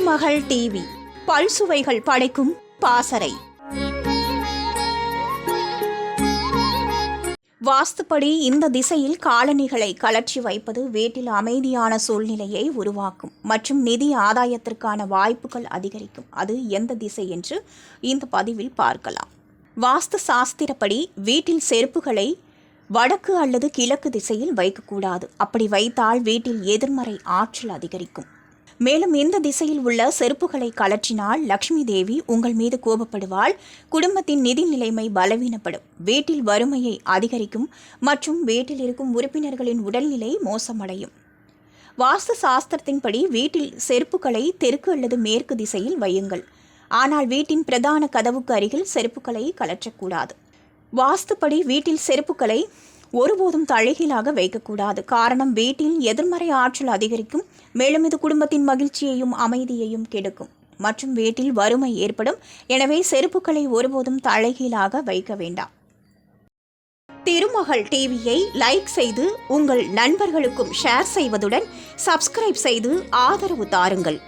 திருமகள் TV பல்சுவைகள் படைக்கும் பாசறை. வாஸ்துப்படி இந்த திசையில் காலணிகளை கலற்றி வைப்பது வீட்டில் அமைதியான சூழ்நிலையை உருவாக்கும் மற்றும் நிதி ஆதாயத்திற்கான வாய்ப்புகள் அதிகரிக்கும். அது எந்த திசை என்று இந்த பதிவில் பார்க்கலாம். வாஸ்து சாஸ்திரப்படி வீட்டில் செருப்புகளை வடக்கு அல்லது கிழக்கு திசையில் வைக்கக்கூடாது. அப்படி வைத்தால் வீட்டில் எதிர்மறை ஆற்றல் அதிகரிக்கும். மேலும் இந்த திசையில் உள்ள செருப்புகளை கலற்றினால் லக்ஷ்மி தேவி உங்கள் மீது கோபப்படுவாள். குடும்பத்தின் நிதி நிலைமை பலவீனப்படும், வீட்டில் வறுமையை அதிகரிக்கும் மற்றும் வீட்டில் இருக்கும் உறுப்பினர்களின் உடல்நிலை மோசமடையும். வாஸ்து சாஸ்திரத்தின்படி வீட்டில் செருப்புகளை தெற்கு அல்லது மேற்கு திசையில் வையுங்கள். ஆனால் வீட்டின் பிரதான கதவுக்கு அருகில் செருப்புகளை கலற்றக்கூடாது. வாஸ்துப்படி வீட்டில் செருப்புகளை ஒருபோதும் தலைகீழாக வைக்கக்கூடாது. காரணம், வீட்டில் எதிர்மறை ஆற்றல் அதிகரிக்கும். மேலும் இது குடும்பத்தின் மகிழ்ச்சியையும் அமைதியையும் கெடுக்கும் மற்றும் வீட்டில் வறுமை ஏற்படும். எனவே செருப்புகளை ஒருபோதும் தலைகீழாக வைக்க வேண்டாம். திருமகள் டிவியை லைக் செய்து உங்கள் நண்பர்களுக்கும் ஷேர் செய்வதுடன் சப்ஸ்கிரைப் செய்து ஆதரவு தாருங்கள்.